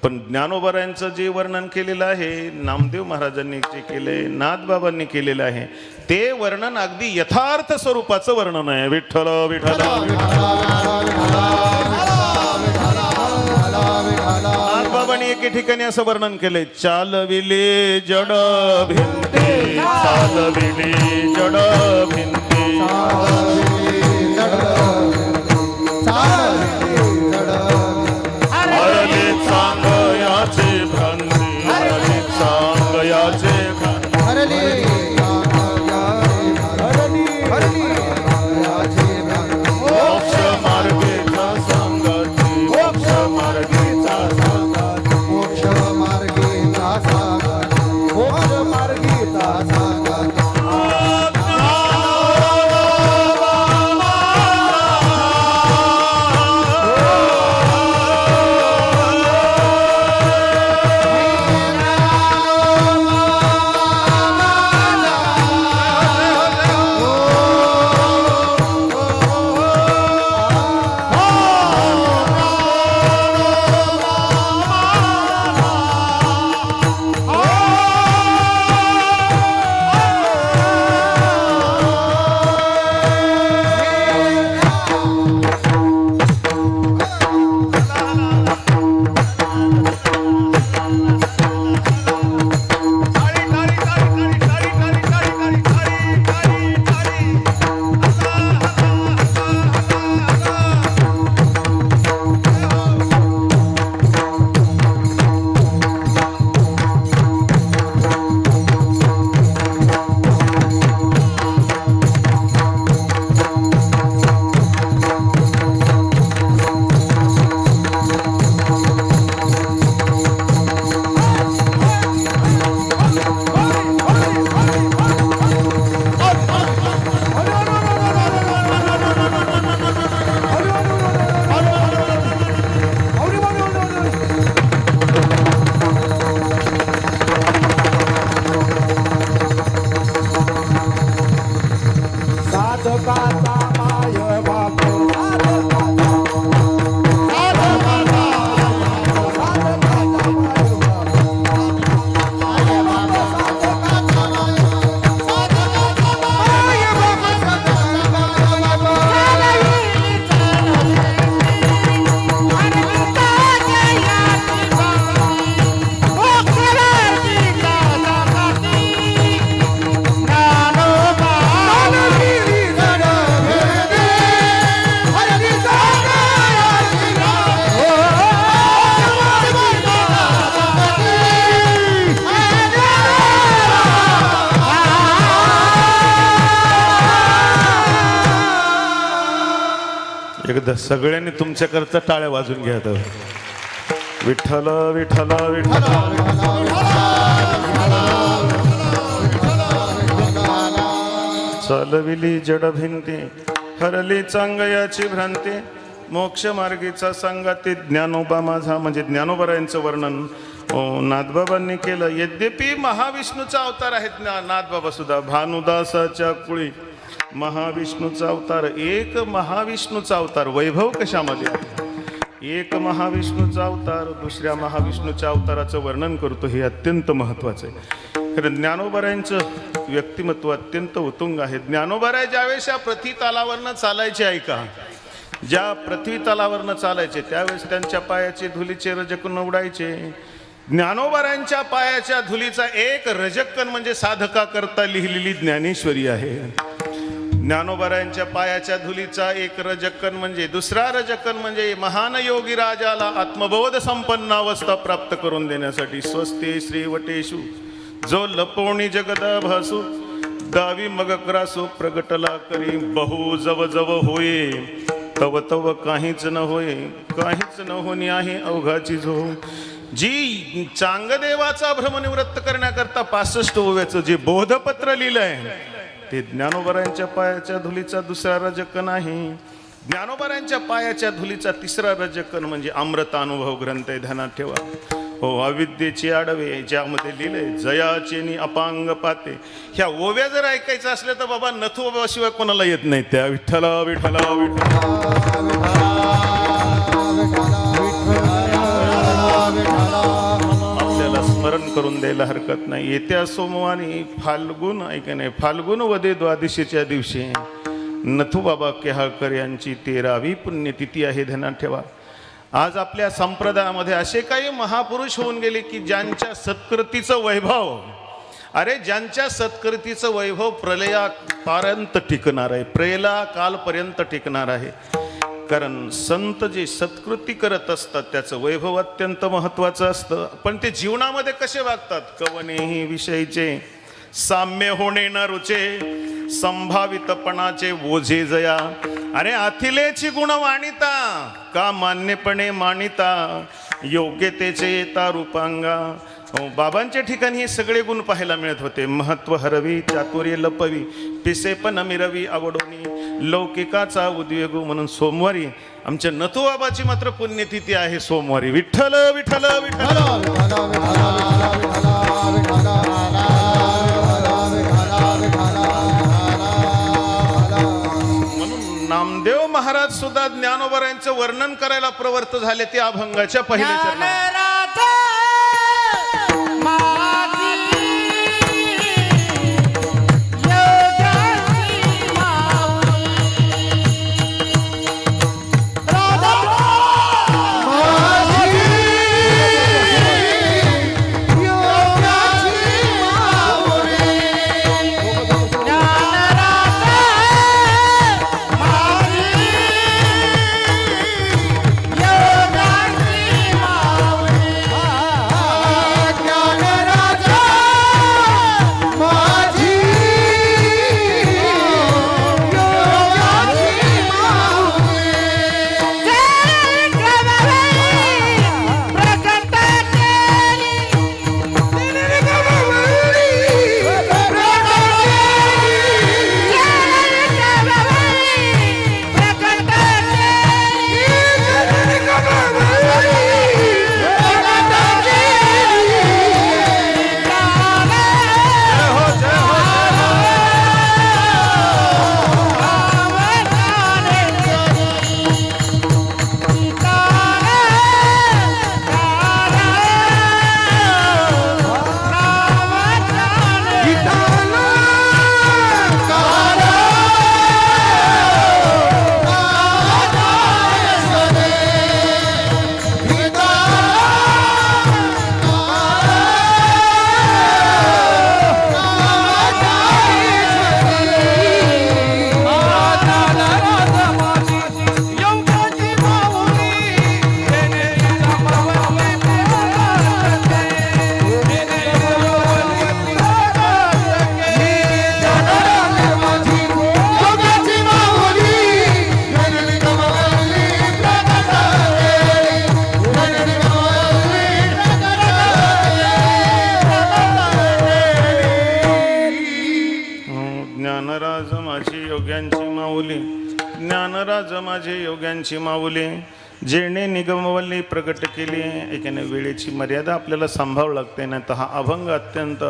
पण ज्ञानोबारायांचं जे वर्णन केलेलं आहे, नामदेव महाराजांनी जे केले, नाथबाबांनी केलेलं आहे, ते वर्णन अगदी यथार्थ स्वरूपाचं वर्णन आहे. विठ्ठल विठ्ठल. नाथबाबांनी एके ठिकाणी असं वर्णन केलंय, चालविले जड भिंते, चालविले जड भिंते, हरले चांगयाचे भ्रांती, हरले चांगयाचे भ्रांती, मोक्ष मार्गेचा सांगाती, मोक्ष मार्गेचा सांगाती, मोक्ष मार्गेचा सांगाती, मोक्ष मार्गेचा सांगाती. एकदा सगळ्यांनी तुमच्याकरता टाळ्या वाजून घ्या. विठ्ठल विठ्ठल विठ्ठल. चालविली जड भिंती, हरली चांगयाची भ्रांती, मोक्ष मार्गीचा सांगाती ज्ञानोबा माझा. म्हणजे ज्ञानोबारायांचं वर्णन नाथबाबांनी केलं. यद्यपि महाविष्णूचा अवतार आहेत नाथबाबा सुद्धा, भानुदासाच्या कुळी महाविष्णूचा अवतार. एक महाविष्णूचा अवतार. वैभव कशामध्ये आहे? एक महाविष्णूचा अवतार दुसऱ्या महाविष्णूच्या अवताराचं वर्णन करतो, हे अत्यंत महत्त्वाचं आहे. खरं ज्ञानोबारायांचं व्यक्तिमत्व अत्यंत उत्तुंग आहे. ज्ञानोबाराय ज्यावेळेस या पृथ्वी तलावरनं चालायचे, ऐका, ज्या पृथ्वी तलावरनं चालायचे त्यावेळेस त्यांच्या पायाचे धुलीचे रजकण उडायचे. ज्ञानोबारायांच्या पायाच्या धुलीचा एक रजकण म्हणजे साधका करता लिहिलेली ज्ञानेश्वरी आहे. ज्ञानोबारायांच्या पायाच्या धुलीचा एक रजकण म्हणजे, दुसरा रजकण म्हणजे महान योगी राजाला आत्मबोध संपन्न अवस्था प्राप्त करून देण्यासाठी स्वस्ते श्रीवटेषु जो लपवणी जगदाभासु दावी मग क्रासो प्रगटला करी बहु जव जव होये तव तव काहीच न होय काहीच न होणी आहे अवघाची झो. जी चांगदेवाचा भ्रमनिवृत्त करण्याकरता 65 ओव्याचं जे बोधपत्र लिहिलंय ते ज्ञानोबारायांच्या पायाच्या धुलीचा दुसरा रजकण आहे. ज्ञानोबारायांच्या पायाच्या धुलीचा तिसरा रजकण म्हणजे अमृतानुभव ग्रंथ आहे, ध्यानात ठेवा. हो, अविद्येचे आडवे ज्यामध्ये लिहिलंय जयाचेनी अपांग पाते. ह्या ओव्या जर ऐकायचं असलं तर बाबा नथू बाबा शिवाय कोणाला येत नाही. त्या विठ्ठला विठ्ठला विठ्ठला आपल्याला स्मरण करून द्यायला हरकत नाही. येत्या सोमवारी फाल्गुन ऐकणे फाल्गुन वदे द्वादशीच्या दिवशी नथुबाबा केहाळकर यांची 13वी पुण्यतिथी आहे, ध्यानात ठेवा. आज आपल्या संप्रदायामध्ये असे काही महापुरुष होऊन गेले की ज्यांच्या सत्कृतीचं वैभव, अरे ज्यांच्या सत्कृतीचं वैभव प्रलयापर्यंत टिकणार आहे, प्रलया कालपर्यंत टिकणार आहे. कारण संत जे सत्कृती करत असतात त्याचं वैभव अत्यंत महत्त्वाचं असतं. पण ते जीवनामध्ये कसे वागतात, कवनेही विषयीचे साम्य होणे न रुचे संभावितपणाचे ओझे जया. अरे अथिलेची गुण वाणिता का मान्यपणे मानिता योग्यतेचे येता रूपांगा. बाबांच्या ठिकाणी हे सगळे गुण पाहायला मिळत होते. महत्व हरवी चातुर्य लपवी पिसेपण मिरवी आवडोनी लौकिकाचा उद्वेग. म्हणून सोमवारी आमच्या नथुबाबाची मात्र पुण्यतिथी आहे सोमवारी. विठ्ठल विठ्ठल विठ्ठल. नामदेव महाराज सुद्धा ज्ञानोबारायांचं वर्णन करायला प्रवृत्त झाले ते अभंगाच्या पहिल्या चरणात. ज्ञानराज माझे योग्यांची माऊली जेणे निगमवल्ली प्रगट केली. एकाने वेळेची मर्यादा आपल्याला सांभाळावं लागते ना. तर हा अभंग अत्यंत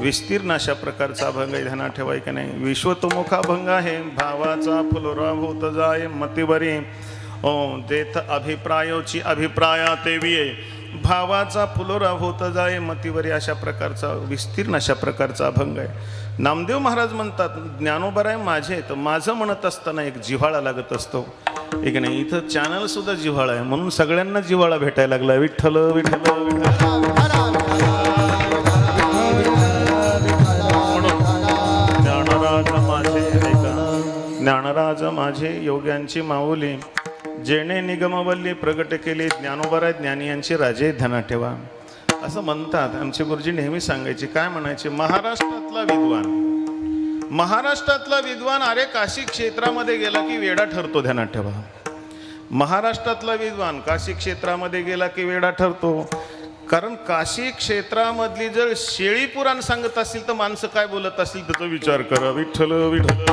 विस्तीर्ण अशा प्रकारचा अभंग आहे, ध्यानात ठेवाय का नाही. विश्वतोमुख अभंग आहे. भावाचा फुलोरा होत जाय मतिबरी देत अभिप्रायोची अभिप्राया तेवी भावाचा फुलोरा होत जाय मतीवरी, अशा प्रकारचा विस्तीर्ण अशा प्रकारचा अभंग आहे. नामदेव महाराज म्हणतात ज्ञानोबराय माझे, तर माझं म्हणत असताना एक जिव्हाळा लागत असतो, एक नाही. इथं चॅनल सुद्धा जिव्हाळा आहे, म्हणून सगळ्यांना जिव्हाळा भेटायला लागला. विठ्ठल विठ्ठल विठ्ठल. ज्ञानराज माझे ऐका, ज्ञानराज माझे योग्यांची माऊली, जेणे निगमवल्ली प्रगट केली, ज्ञानोबराय ज्ञानी यांची राजे ध्यानात ठेवा, असं म्हणतात. आमचे गुरुजी नेहमी सांगायचे, काय म्हणायचे, महाराष्ट्रातला विद्वान, महाराष्ट्रातला विद्वान अरे काशी क्षेत्रामध्ये गेला की वेडा ठरतो, ध्यानात ठेवा. महाराष्ट्रातला विद्वान काशी क्षेत्रामध्ये गेला की वेडा ठरतो. कारण काशी क्षेत्रामधली जर शेळी पुराण सांगत असतील तर माणसं काय बोलत असतील त्याचा विचार करा. विठ्ठल विठ्ठल.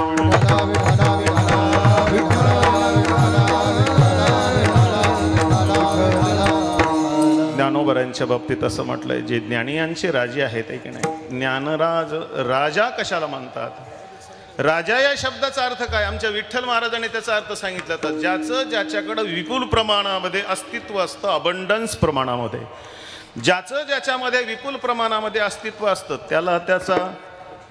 ज्ञानोबरांच्या बाबतीत असं म्हटलंय, जे ज्ञानी यांचे राजे आहेत की नाही, ज्ञानराज. राजा कशाला म्हणतात? राजा या शब्दाचा अर्थ काय? आमच्या विठ्ठल महाराजांनी त्याचा अर्थ सांगितला तर ज्याचं ज्याच्याकडं विपुल प्रमाणामध्ये अस्तित्व असतं, अबंडन्स प्रमाणामध्ये, ज्याचं ज्याच्यामध्ये विपुल प्रमाणामध्ये अस्तित्व असतं त्याला त्याचा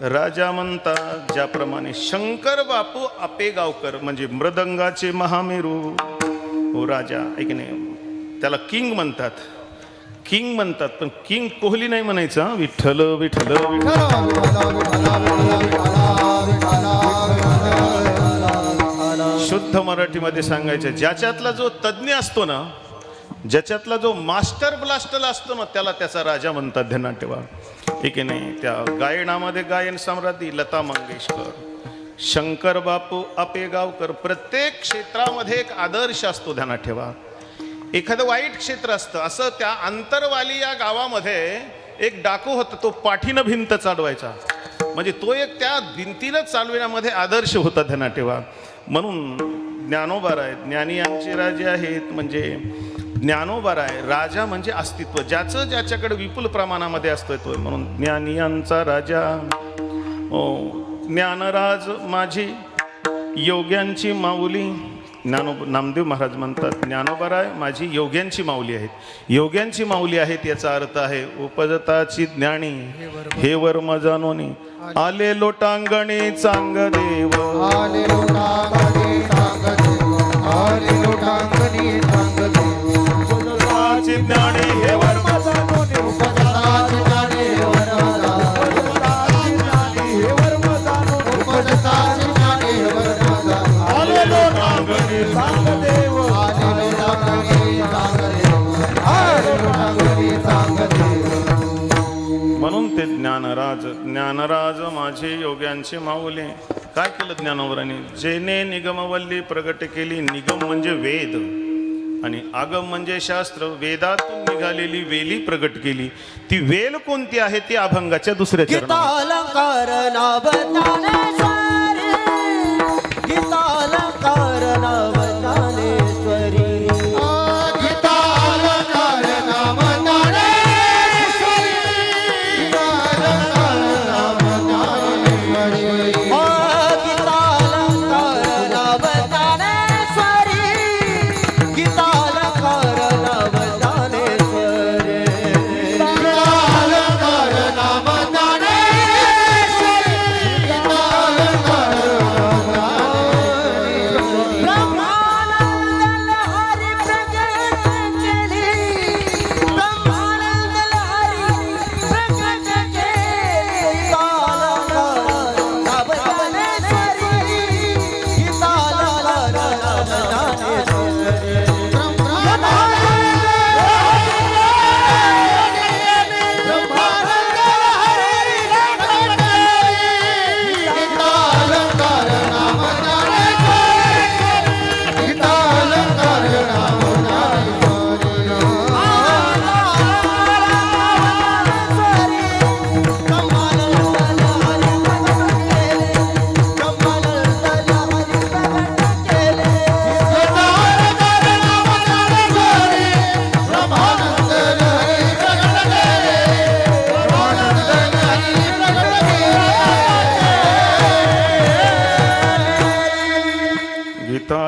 राजा म्हणतात. ज्याप्रमाणे शंकर बापू आपेगावकर म्हणजे मृदंगाचे महामेरू हो राजा ऐक नाही, त्याला किंग म्हणतात, किंग म्हणतात. पण किंग कोहली नाही म्हणायचं. विठ्ठल विठ्ठल शुद्ध मराठीमध्ये सांगायचं, ज्याच्यातला जो तज्ञ असतो ना, ज्याच्यातला जो मास्टर ब्लास्टर असतो ना, त्याला त्याचा राजा म्हणतात. ध्यानात ठेवा ठीक आहे नाही. त्या गायनामध्ये गायन सम्राज्ञी लता मंगेशकर, शंकर बापू आपेगावकर, प्रत्येक क्षेत्रामध्ये एक आदर्श असतो. ध्यानात ठेवा. एखादं वाईट क्षेत्र असतं, असं त्या अंतरवाली या गावामध्ये एक डाकू होता, तो पाठीनं भिंत चालवायचा, म्हणजे तो एक त्या भिंतीनं चालविण्यामध्ये आदर्श होता. ध्यानात ठेवा. म्हणून ज्ञानोबराय ज्ञानी यांचे राजे आहेत, म्हणजे ज्ञानोबराय राजा म्हणजे अस्तित्व, ज्याचं ज्याच्याकडे विपुल प्रमाणामध्ये असतोय तो, म्हणून ज्ञानी यांचा राजा. ज्ञानराज माझी योग्यांची माऊली. नामदेव महाराज म्हणतात ज्ञानोबराय माझी योग्यांची माऊली आहेत. योग्यांची माऊली आहेत याचा अर्थ आहे उपजताची ज्ञानी हे वर्म जानोनी, आले लोटांगणी चांग देव, आले लोटांगणी चांग देव, आले लोटांगणी चांग देव, उपजताची ज्ञानी हे वर्म जानोनी, उपजताची ज्ञानी हे वर्म जानोनी, उपजताची ज्ञानी हे वर्म जानोनी, आले लोटांगणी चांग देव, आले लोटांगणी चांग देव, आले लोटांगणी चांग देव. म्हणून ते ज्ञानराज. ज्ञानराज माझे योग्यांचे माऊले. काय केलं ज्ञानोबरांनी? जेने निगमवल्ली प्रगट केली. निगम म्हणजे वेद आणि आगम म्हणजे शास्त्र. वेदातून निघालेली वेली प्रगट केली. ती वेल कोणती आहे ती अभंगाच्या दुसऱ्या चरणात.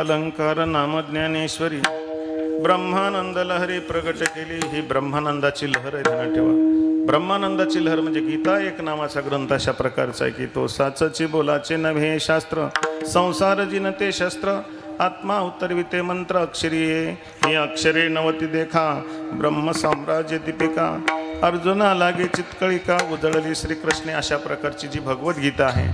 अलंकार नाम ज्ञानेश्वरी. ब्रह्मानंद लहरी प्रगट केली. ही ब्रह्मानंदाची लहर आहे, ध्यानात ठेवा. ब्रह्मानंदाची लहर म्हणजे गीता एक नावाचा ग्रंथ अशा प्रकारचा आहे की तो साचची बोलाचे नव्हे शास्त्र, संसार जिनते शस्त्र, आत्मा उत्तरविते मंत्र अक्षरीये, ही अक्षरे नवती देखा, ब्रह्म साम्राज्य दीपिका, अर्जुना लागे चितकळिका, उजळली श्रीकृष्णे. अशा प्रकारची जी भगवद्गीता आहे,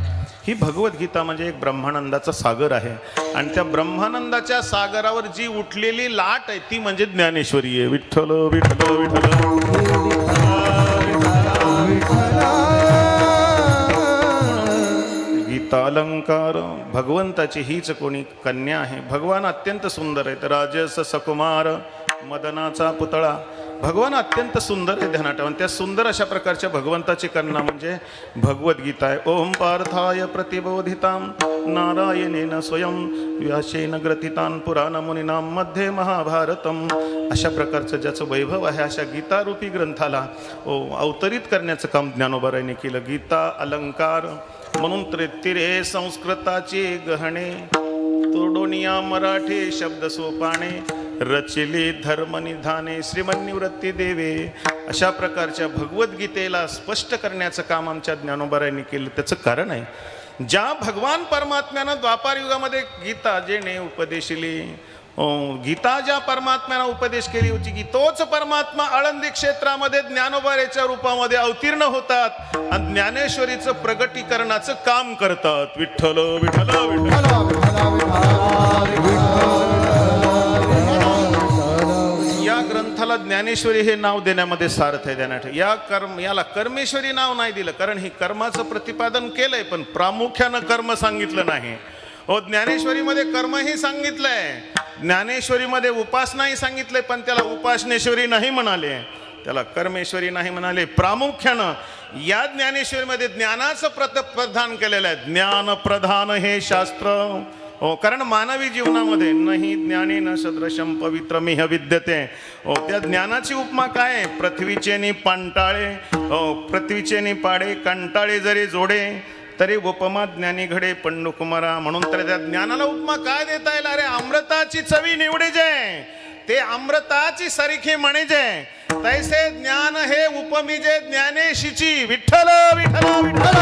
ही भगवद्गीता म्हणजे एक ब्रह्मानंदाचा सागर आहे. आणि त्या ब्रह्मानंदाच्या सागरावर जी उठलेली लाट आहे ती म्हणजे ज्ञानेश्वरी आहे. विठ्ठल विठ्ठल विठ्ठल. गीता अलंकार भगवंताची हीच कोणी कन्या आहे. भगवान अत्यंत सुंदर आहेत. राजस सकुमार मदनाचा पुतळा. भगवान अत्यंत सुंदर आहे, ध्यानात ठेवा. त्या सुंदर अशा प्रकारच्या भगवंताची कन्या म्हणजे भगवद्गीता आहे. ओम पार्थाय प्रतिबोधितां नारायणेन स्वयं व्यासेन ग्रथितां पुराणमुनीनां मध्ये महाभारतम. अशा प्रकारचं ज्याचं वैभव आहे अशा गीतारूपी ग्रंथाला अवतरित करण्याचं काम ज्ञानोबारायांनी केलं. गीता अलंकार म्हणून त्रितिरे संस्कृताची गहणे, तोडोनिया मराठी शब्द सोपाणे, रचिली धर्मनिधाने श्रीमन्निवृत्ती देवे. अशा प्रकारच्या भगवद्गीतेला स्पष्ट करण्याचं काम आमच्या ज्ञानोबारायांनी केलं. त्याचं कारण आहे, ज्या भगवान परमात्म्यानं द्वापार युगामध्ये गीता जेणे उपदेशिली, गीता ज्या परमात्म्यानं उपदेश केली होती की तोच परमात्मा आळंदी क्षेत्रामध्ये ज्ञानोबाराच्या रूपामध्ये अवतीर्ण होतात आणि ज्ञानेश्वरीचं प्रगटीकरणाचं काम करतात. विठ्ठल विठ्ठल या ग्रंथाला ज्ञानेश्वरी हे नाव देण्यामध्ये सार्थ आहे. देण्यात याला कर्मेश्वरी नाव नाही दिलं, कारण ही कर्माचं प्रतिपादन केलंय पण प्रामुख्यानं कर्म सांगितलं नाही. ज्ञानेश्वरीमध्ये कर्मही सांगितलंय, ज्ञानेश्वरीमध्ये उपासनाही सांगितलंय, पण त्याला उपासनेश्वरी नाही म्हणाले, त्याला कर्मेश्वरी नाही म्हणाले. प्रामुख्यानं या ज्ञानेश्वरीमध्ये ज्ञानाचं प्रदान केलेलं आहे. ज्ञान प्रधान हे शास्त्र. कारण मानवी जीवनामध्ये नाही ज्ञानी न सदृशम पवित्रमिह विद्यते. त्या ज्ञानाची उपमा काय आहे? पृथ्वीचे नि पांटाळे, पृथ्वीचे नि पाडे, कंटाळे जरी जोडे तरी उपमा ज्ञानी घडे पंडुकुमारा. म्हणून तर त्या ज्ञानाला उपमा काय देता येईल? अरे अमृताची चवी निवडे जे, ते अमृताची सरीखी म्हणे जे, तैसे ज्ञान हे उपमिजे ज्ञानेशीची. विठ्ठल विठ्ठल विठ्ठल.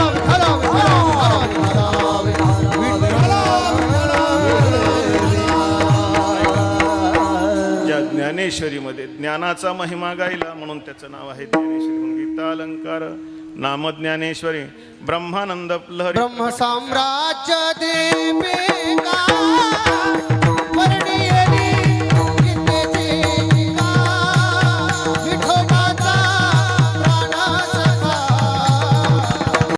ज्या ज्ञानेश्वरीमध्ये ज्ञानाचा महिमा गायला म्हणून त्याचं नाव आहे ज्ञानेश्वरी. गीता अलंकार नाम ज्ञानेश्वरी. ब्रह्मानंद लहरी ब्रह्म साम्राज्य देवे